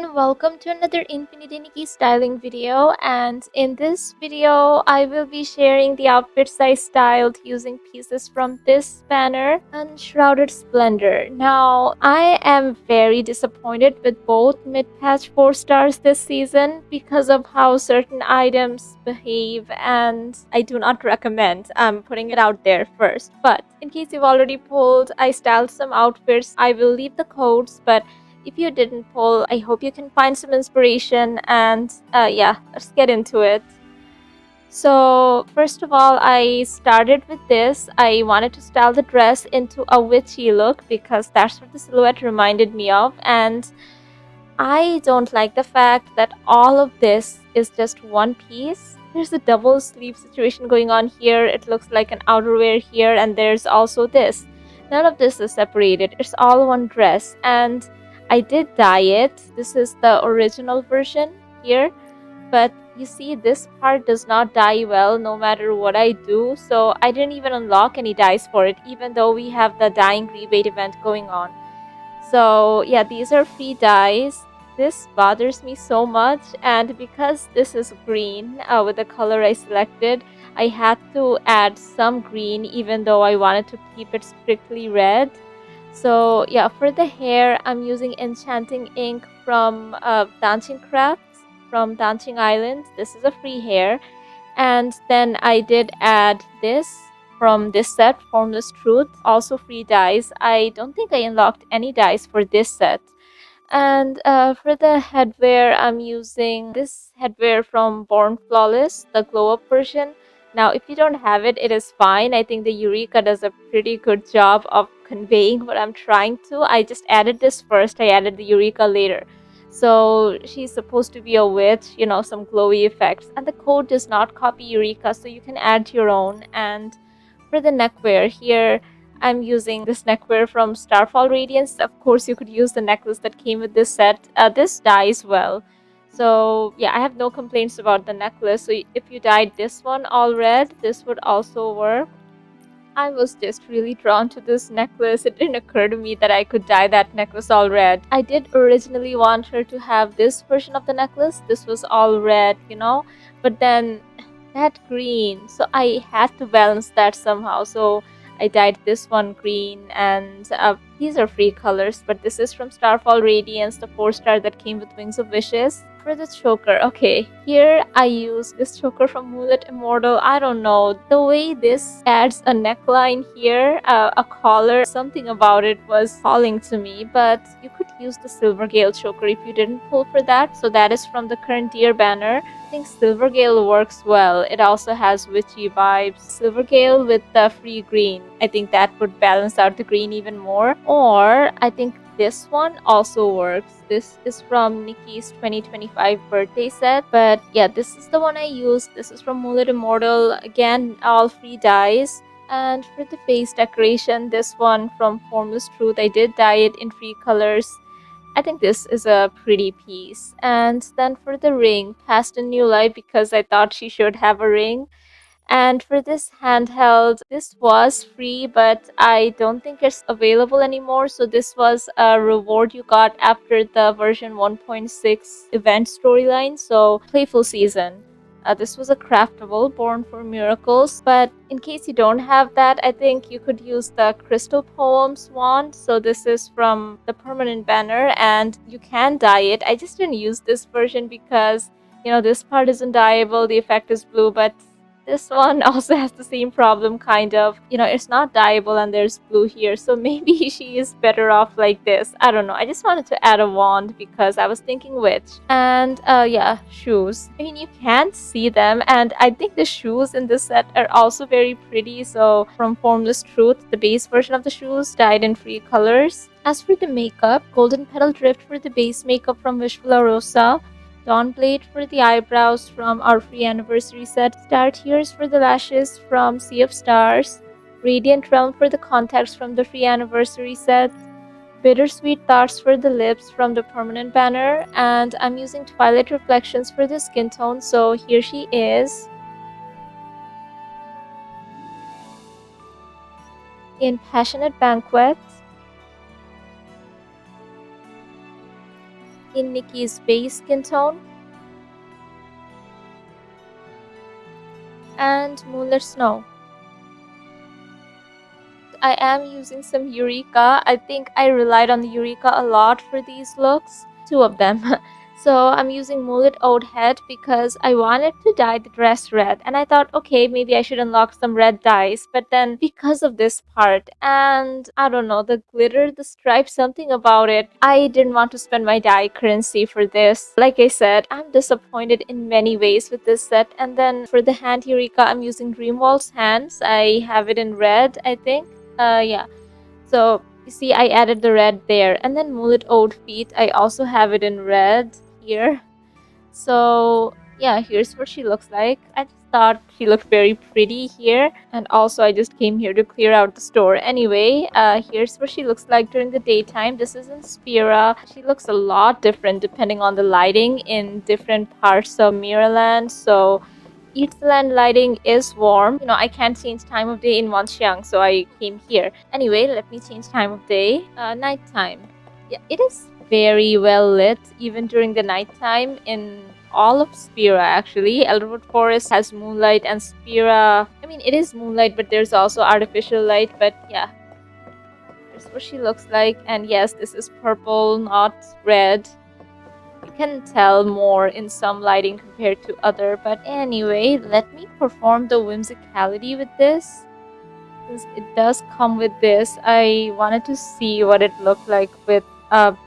everyone, welcome to another Infinity Nikki styling video, and in this video I will be sharing the outfits I styled using pieces from this banner, Unshrouded Splendor. Now I am very disappointed with both mid-patch 4 stars this season because of how certain items behave, and I do not recommend. I'm putting it out there first, but in case you've already pulled, I styled some outfits. I will leave the codes, but if you didn't pull, I hope you can find some inspiration, and yeah, let's get into it. So first of all, I started with this. I wanted to style the dress into a witchy look because that's what the silhouette reminded me of, and I don't like the fact that all of this is just one piece. There's a double sleeve situation going on here. It looks like an outerwear here, and there's also this. None of this is separated. It's all one dress, and I did dye it. This is the original version here, but you see this part does not dye well no matter what I do, so I didn't even unlock any dyes for it even though we have the dyeing rebate event going on. So yeah, these are free dyes. This bothers me so much, and because this is green with the color I selected, I had to add some green even though I wanted to keep it strictly red. So yeah, for the hair, I'm using enchanting ink from Dancing Crafts from Dancing Island. This is a free hair, and then I did add this from this set, Formless Truth, also free dyes. I don't think I unlocked any dyes for this set. And for the headwear, I'm using this headwear from Born Flawless, the glow up version. Now, if you don't have it, it is fine. I think the Eureka does a pretty good job of conveying what I'm trying to. I just added this first, I added the Eureka later. So she's supposed to be a witch, you know, some glowy effects. And the code does not copy Eureka, so you can add your own. And for the neckwear, here I'm using this neckwear from Starfall Radiance. Of course, you could use the necklace that came with this set. This dyes well. So yeah, I have no complaints about the necklace. So if you dyed this one all red, this would also work. I was just really drawn to this necklace. It didn't occur to me that I could dye that necklace all red. I did originally want her to have this version of the necklace. This was all red, you know, but then that green. So I had to balance that somehow. So I dyed this one green, and these are free colors, but this is from Starfall Radiance, the 4-star that came with Wings of Wishes. For the choker, okay, here I use this choker from Mulet Immortal. I don't know, the way this adds a neckline here, a collar, something about it was calling to me, but you could use the Silvergale choker if you didn't pull for that. So that is from the current Deer banner. I think Silvergale works well. It also has witchy vibes. Silvergale with the free green, I think that would balance out the green even more. Or I think this one also works. This is from Nikki's 2025 birthday set, but yeah, this is the one I used. This is from Mulet Immortal. Again, all free dyes. And for the face decoration, this one from Formless Truth, I did dye it in free colors. I think this is a pretty piece. And then for the ring, Past and New Life, because I thought she should have a ring. And for this handheld, this was free, but I don't think it's available anymore. So this was a reward you got after the version 1.6 event storyline, so Playful Season. This was a craftable born for miracles, but in case you don't have that, I think you could use the Crystal Poems wand. So this is from the permanent banner, and you can dye it. I just didn't use this version because, you know, this part isn't dyeable, the effect is blue, but this one also has the same problem, kind of. You know, it's not dyeable and there's blue here, so maybe she is better off like this. I don't know. I just wanted to add a wand because I was thinking witch. And yeah, shoes. I mean, you can't see them, and I think the shoes in this set are also very pretty. So from Formless Truth, the base version of the shoes dyed in free colors. As for the makeup, Golden Petal Drift for the base makeup from Wishful Rosa, Dawnblade for the eyebrows from our free anniversary set, Star Tears for the lashes from Sea of Stars, Radiant Realm for the contacts from the free anniversary set, Bittersweet Thoughts for the lips from the permanent banner, and I'm using Twilight Reflections for the skin tone, so here she is in Passionate Banquet. in Nikki's base skin tone, and Moonlit Snow. I am using some Eureka. I think I relied on the Eureka a lot for these looks. Two of them. So I'm using Mullet Oat Head because I wanted to dye the dress red. And I thought, okay, maybe I should unlock some red dyes. But then because of this part and I don't know, the glitter, the stripe, something about it, I didn't want to spend my dye currency for this. Like I said, I'm disappointed in many ways with this set. And then for the hand Eureka, I'm using Dreamwall's hands. I have it in red, I think. Yeah. So you see, I added the red there, and then Mullet Oat Feet. I also have it in red here. So yeah, here's what she looks like. I just thought she looked very pretty here, and also I just came here to clear out the store. Anyway, here's what she looks like during the daytime. This is in Spira. She looks a lot different depending on the lighting in different parts of Miraland. So Eastland lighting is warm. You know, I can't change time of day in Wanxiang, so I came here. Anyway, let me change time of day. Nighttime. Yeah, it is very well lit, even during the nighttime in all of Spira, actually. Elderwood Forest has moonlight, and Spira, I mean, it is moonlight, but there's also artificial light. But yeah, here's what she looks like. And yes, this is purple, not red. You can tell more in some lighting compared to other, but anyway, let me perform the whimsicality with this. Since it does come with this, I wanted to see what it looked like with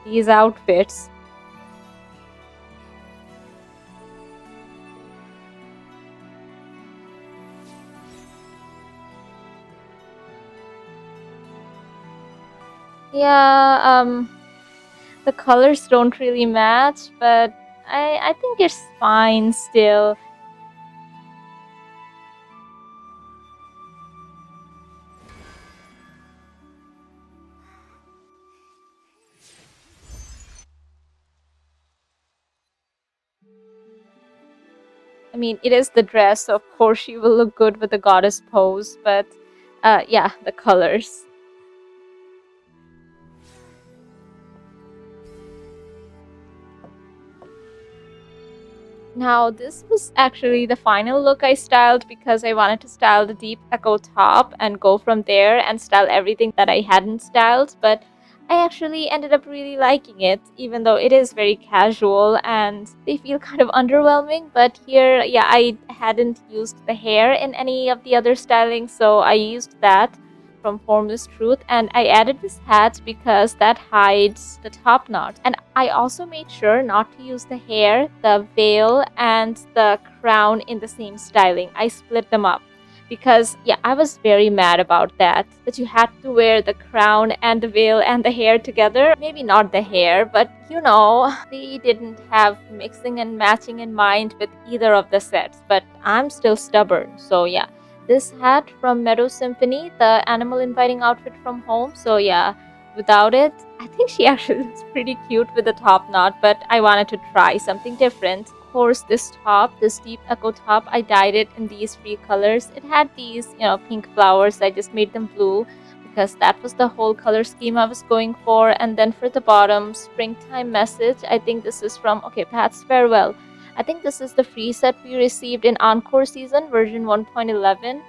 these outfits. Yeah, the colors don't really match, but I think it's fine still. I mean, it is the dress, so of course she will look good with the goddess pose, but yeah, the colors. Now, this was actually the final look I styled because I wanted to style the deep echo top and go from there and style everything that I hadn't styled, but I actually ended up really liking it, even though it is very casual and they feel kind of underwhelming. But here, yeah, I hadn't used the hair in any of the other styling, so I used that from Formless Truth, and I added this hat because that hides the top knot. And I also made sure not to use the hair, the veil, and the crown in the same styling. I split them up because yeah, I was very mad about that you had to wear the crown and the veil and the hair together. Maybe not the hair, but you know, they didn't have mixing and matching in mind with either of the sets. But I'm still stubborn, so yeah. This hat from Meadow Symphony, the animal inviting outfit from home. So yeah, without it, I think she actually looks pretty cute with the top knot, but I wanted to try something different. Of course, this top, this deep echo top, I dyed it in these three colors. It had these, you know, pink flowers. I just made them blue because that was the whole color scheme I was going for. And then for the bottom, springtime message. I think this is from, okay, Pat's Farewell. I think this is the free set we received in Encore Season version 1.11.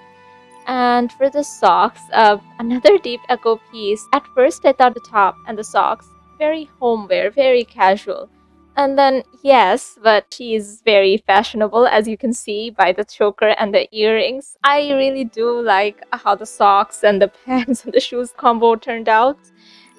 And for the socks, another deep echo piece. At first, I thought the top and the socks very homeware, very casual. And then, yes, but she's very fashionable, as you can see by the choker and the earrings. I really do like how the socks and the pants and the shoes combo turned out.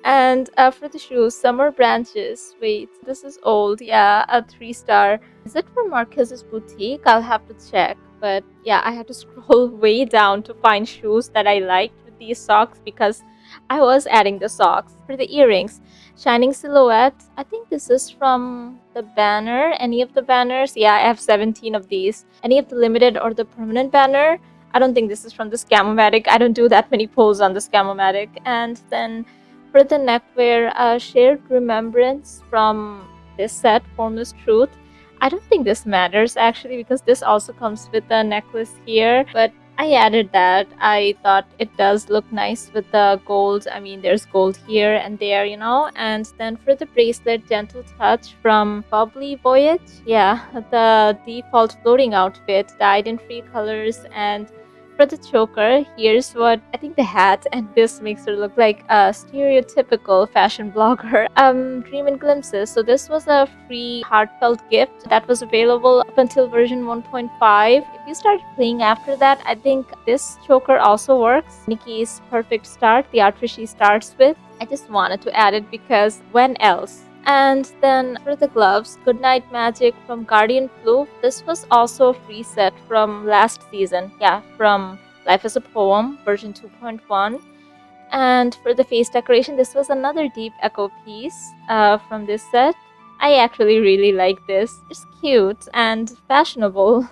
And for the shoes, Summer Branches. Wait, this is old. Yeah, a 3-star. Is it from Marquez's boutique? I'll have to check. But yeah, I had to scroll way down to find shoes that I liked with these socks because I was adding the socks. For the earrings, Shining Silhouette. I think this is from the banner. Any of the banners? Yeah, I have 17 of these. Any of the limited or the permanent banner? I don't think this is from the Scamomatic. I don't do that many pulls on the Scamomatic. And then for the neckwear, Shared Remembrance from this set, Formless Truth. I don't think this matters actually because this also comes with the necklace here. But I added that. I thought it does look nice with the gold. I mean, there's gold here and there, you know. And then for the bracelet, Gentle Touch from Bubbly Voyage. Yeah, the default floating outfit, dyed in three colors. And for the choker, here's what I think the hat, and this makes her look like a stereotypical fashion blogger. Dream and Glimpses. So this was a free heartfelt gift that was available up until version 1.5. If you start playing after that, I think this choker also works. Nikki's perfect start, the outfit she starts with. I just wanted to add it because when else? And then for the gloves, Goodnight Magic from Guardian Floof. This was also a free set from last season. Yeah, from Life as a Poem, version 2.1. And for the face decoration, this was another deep echo piece from this set. I actually really like this. It's cute and fashionable.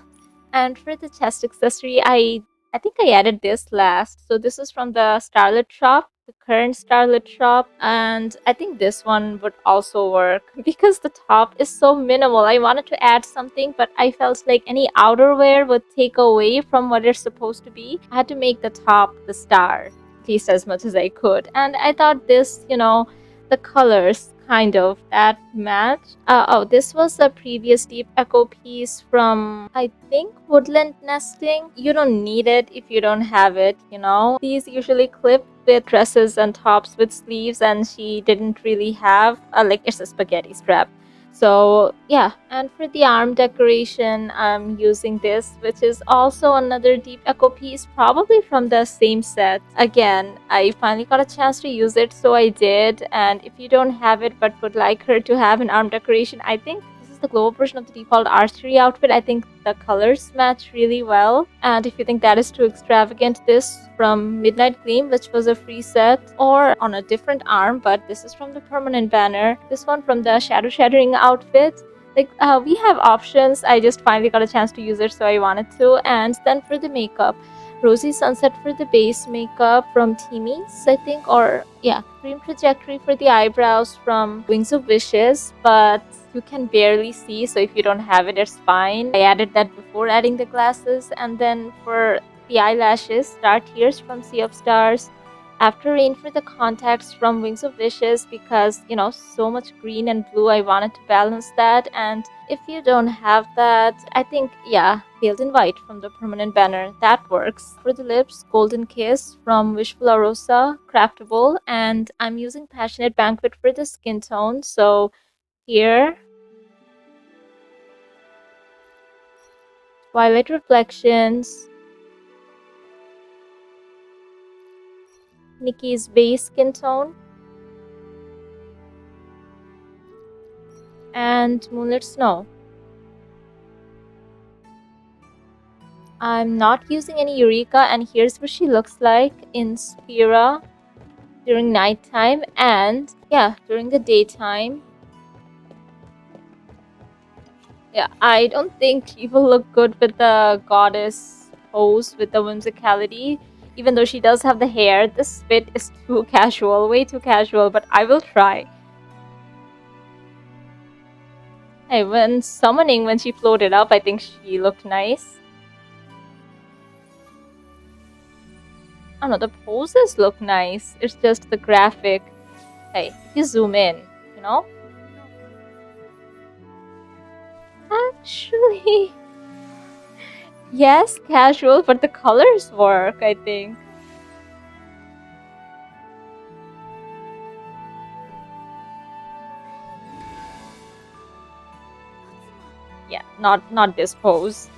And for the chest accessory, I think I added this last. So this is from the Starlit shop, the current Starlit shop, and I think this one would also work because the top is so minimal. I wanted to add something, but I felt like any outerwear would take away from what it's supposed to be. I had to make the top the star, at least as much as I could. And I thought this, the colors kind of that match. Oh, this was a previous deep echo piece from, I think, Woodland Nesting. You don't need it if you don't have it, you know. These usually clip with dresses and tops with sleeves, and she didn't really have, like, it's a spaghetti strap. So yeah, and for the arm decoration, I'm using this, which is also another deep echo piece, probably from the same set. Again, I finally got a chance to use it, so I did. And if you don't have it but would like her to have an arm decoration, I think this is the global version of the default archery outfit. I think the colors match really well. And if you think that is too extravagant, this from Midnight Gleam, which was a free set, or on a different arm, but this is from the permanent banner. This one from the Shadow Shattering outfit. Like, we have options. I just finally got a chance to use it, so I wanted to. And then for the makeup, Rosy Sunset for the base makeup from Timmy's, I think, or yeah, Cream Trajectory for the eyebrows from Wings of Wishes, but you can barely see, so if you don't have it, it's fine. I added that before adding the glasses. And then for the eyelashes, Star Tears from Sea of Stars, After Rain for the contacts from Wings of Wishes, because, so much green and blue, I wanted to balance that. And if you don't have that, I think, yeah, Veiled in White from the permanent banner, that works. For the lips, Golden Kiss from Wishful Arosa, Craftable, and I'm using Passionate Banquet for the skin tone, so here, Twilight Reflections, Nikki's base skin tone, and Moonlit Snow. I'm not using any Eureka, and here's what she looks like in Spira during nighttime and, yeah, during the daytime. Yeah, I don't think she will look good with the goddess pose with the whimsicality. Even though she does have the hair, this fit is too casual, way too casual, but I will try. Hey, when summoning, when she floated up, I think she looked nice. I don't know, the poses look nice. It's just the graphic. Hey, if you zoom in, you know? Actually, yes, casual, but the colors work, I think. Yeah, not this pose.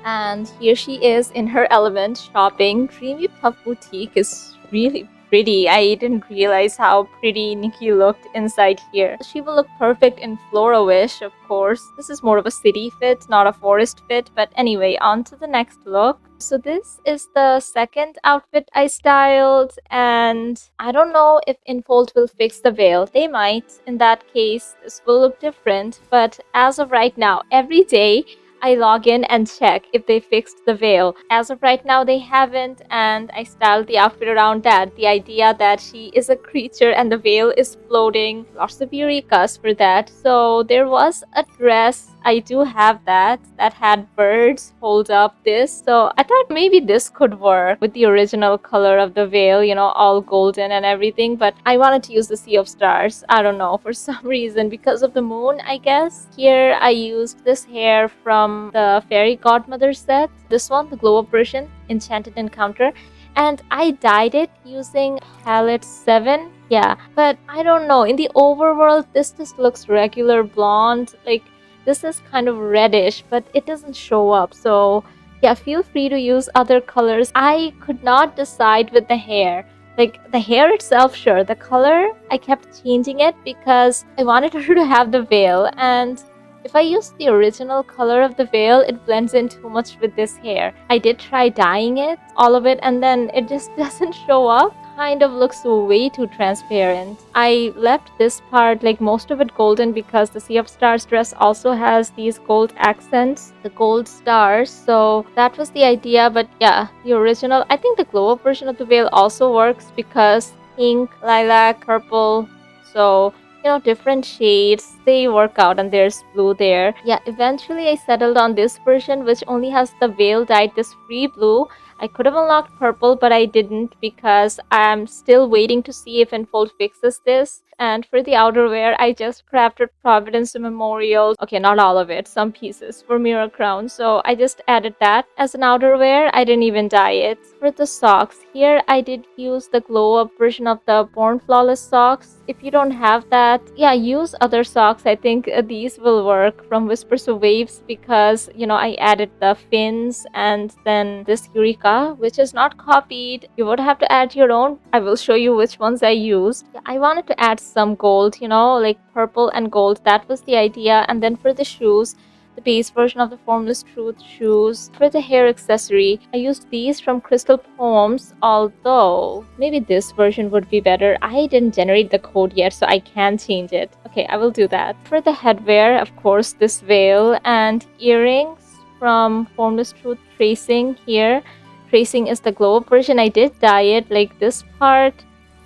And here she is in her element shopping. Dreamy Puff Boutique is really pretty. I didn't realize how pretty Nikki looked inside here. She will look perfect in Flora Wish, of course. This is more of a city fit, not a forest fit. But anyway, on to the next look. So this is the second outfit I styled, and I don't know if Infold will fix the veil. They might. In that case, this will look different. But as of right now, every day, I log in and check if they fixed the veil. As of right now, they haven't, and I styled the outfit around that. The idea that she is a creature and the veil is floating. Lots of eureka's for that. So there was a dress, I do have that had birds hold up this. So I thought maybe this could work with the original color of the veil, you know, all golden and everything. But I wanted to use the Sea of Stars. I don't know, for some reason, because of the moon, I guess. Here I used this hair from the Fairy Godmother set. This one, the glow up version, Enchanted Encounter. And I dyed it using palette 7. Yeah, but I don't know. In the overworld, this just looks regular blonde. Like, this is kind of reddish, but it doesn't show up. So yeah, feel free to use other colors. I could not decide with the hair. Like, the hair itself, sure. The color, I kept changing it because I wanted her to have the veil. And if I use the original color of the veil, it blends in too much with this hair. I did try dyeing it, all of it, and then it just doesn't show up. Kind of looks way too transparent. I left this part, like most of it, golden because the Sea of Stars dress also has these gold accents, the gold stars. So that was the idea. But yeah, the original, I think the glow up version of the veil also works because pink, lilac, purple. So you know, different shades, they work out, and there's blue there. Yeah, eventually I settled on this version, which only has the veil dyed this free blue. I could have unlocked purple, but I didn't because I'm still waiting to see if Enfold fixes this. And for the outerwear, I just crafted Providence Memorial. Okay, not all of it, some pieces for Mirror Crown. So I just added that as an outerwear. I didn't even dye it. For the socks, here I did use the glow up version of the Born Flawless socks. If you don't have that, yeah, use other socks. I think these will work from Whispers of Waves because, you know, I added the fins and then this Eureka, which is not copied. You would have to add your own. I will show you which ones I used. Yeah, I wanted to add some gold, you know, like purple and gold. That was the idea. And then for the shoes, the base version of the Formless Truth shoes. For the hair accessory, I used these from Crystal Poems, although maybe this version would be better. I didn't generate the code yet, so I can change it. Okay, I will do that. For the headwear, of course, this veil and earrings from Formless Truth Tracing here. Tracing is the glow up version. I did dye it, like this part.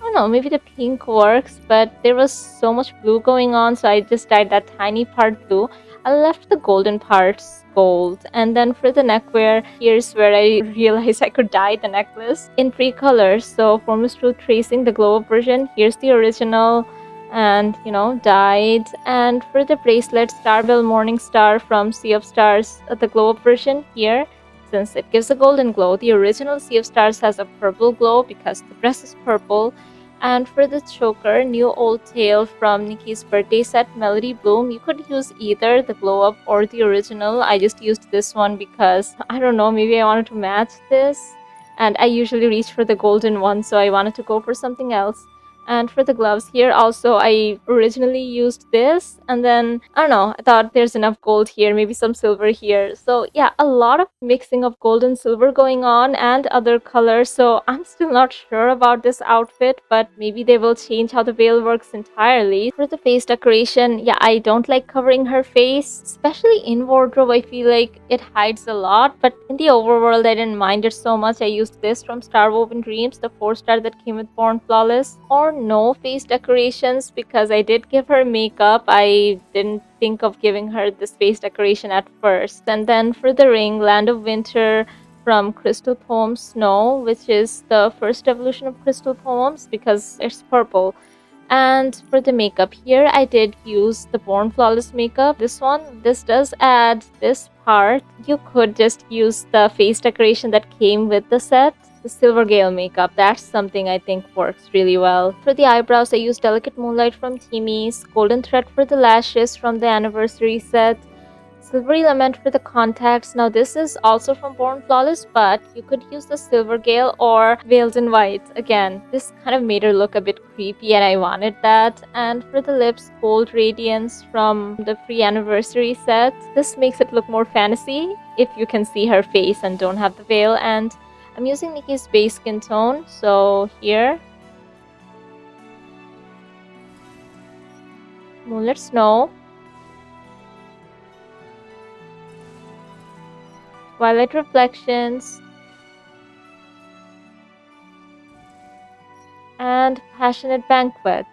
I don't know, maybe the pink works, but there was so much blue going on, so I just dyed that tiny part blue. I left the golden parts gold. And then for the neckwear, here's where I realized I could dye the necklace in 3 colors. So Formless Truth Tracing, the glow up version. Here's the original and, you know, dyed. And for the bracelet, Starbell Morning Star from Sea of Stars, the glow up version here. Since it gives a golden glow, the original Sea of Stars has a purple glow because the dress is purple. And for the choker, New Old Tale from Nikki's birthday set, Melody Bloom. You could use either the glow up or the original. I just used this one because, I don't know, maybe I wanted to match this. And I usually reach for the golden one, so I wanted to go for something else. And for the gloves here also, I originally used this, and then I don't know, I thought there's enough gold here, maybe some silver here. So yeah, a lot of mixing of gold and silver going on and other colors. So I'm still not sure about this outfit, but maybe they will change how the veil works entirely. For the face decoration, yeah, I don't like covering her face, especially in wardrobe. I feel like it hides a lot, but in the overworld I didn't mind it so much. I used this from Starwoven Dreams, the 4-star that came with Born Flawless. Or no face decorations because I did give her makeup. I didn't think of giving her this face decoration at first. And then for the ring, Land of Winter from Crystal Poems Snow, which is the first evolution of Crystal Poems because it's purple. And for the makeup here, I did use the Born Flawless makeup. This does add this part. You could just use the face decoration that came with the set. The Silver Gale makeup, that's something I think works really well. For the eyebrows, I used Delicate Moonlight from Timmy's, Golden Thread for the lashes from the anniversary set, Silvery Lament for the contacts. Now this is also from Born Flawless, but you could use the Silver Gale or Veiled in White. Again, this kind of made her look a bit creepy and I wanted that. And for the lips, Gold Radiance from the free anniversary set. This makes it look more fantasy if you can see her face and don't have the veil. And I'm using Nikki's base skin tone, so here, Moonlit Snow. Twilight Reflections, and Passionate Banquets.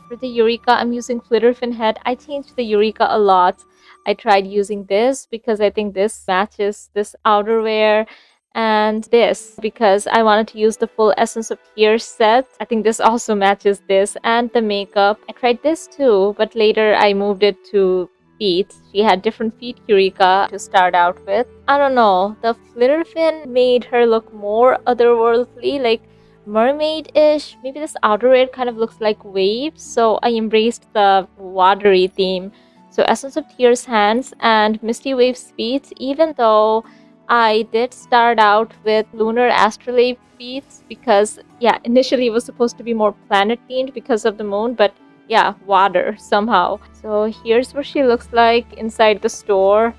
For the Eureka, I'm using Flitterfin Head. I changed the Eureka a lot. I tried using this because I think this matches this outerwear, and this because I wanted to use the full Essence of Tears set. I think this also matches this, and the makeup. I tried this too, but later I moved it to feet. She had different feet Eureka to start out with. I don't know, the Flitterfin made her look more otherworldly, like mermaid-ish. Maybe this outerwear kind of looks like waves, so I embraced the watery theme. So Essence of Tears hands and Misty Waves feet, even though I did start out with Lunar Astrolabe feet because, yeah, initially it was supposed to be more planet themed because of the moon, but yeah, water somehow. So here's what she looks like inside the store.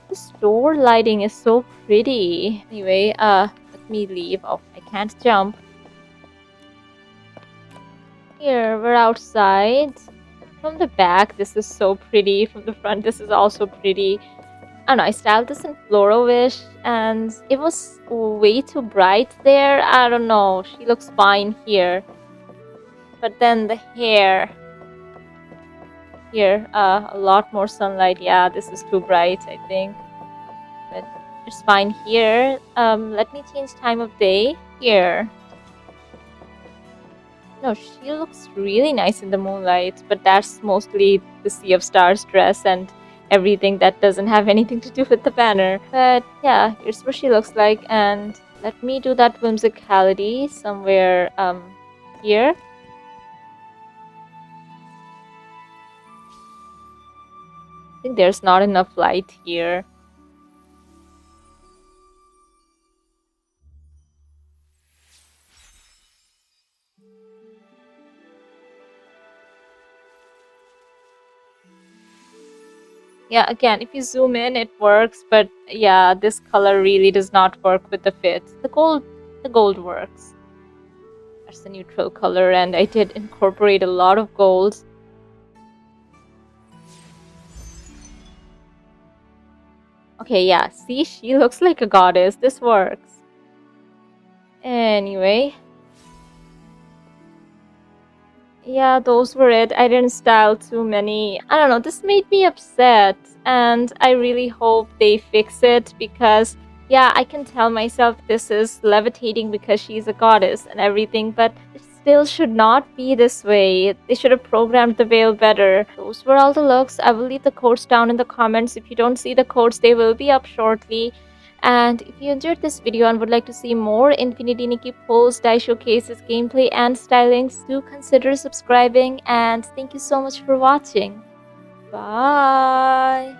The store lighting is so pretty. Anyway, let me leave. Oh, I can't jump. Here, we're outside. From the back, this is so pretty. From the front, this is also pretty. I don't know, I styled this in Floro-ish, and it was way too bright there. I don't know, she looks fine here. But then the hair. Here, a lot more sunlight. Yeah, this is too bright, I think. But it's fine here. Let me change time of day. Here. No, she looks really nice in the moonlight, but that's mostly the Sea of Stars dress and everything that doesn't have anything to do with the banner. But yeah, here's what she looks like, and let me do that whimsicality somewhere here. I think there's not enough light here. Yeah, again, if you zoom in, it works, but yeah, this color really does not work with the fit. The gold works. That's the neutral color, and I did incorporate a lot of gold. Okay, yeah, see, she looks like a goddess. This works. Anyway. Yeah, those were it. I didn't style too many. I don't know, this made me upset, and I really hope they fix it because, yeah, I can tell myself this is levitating because she's a goddess and everything, but it still should not be this way. They should have programmed the veil better. Those were all the looks. I will leave the codes down in the comments. If you don't see the codes, they will be up shortly. And if you enjoyed this video and would like to see more Infinity Nikki pulls, die showcases, gameplay, and stylings, do consider subscribing, and thank you so much for watching. Bye!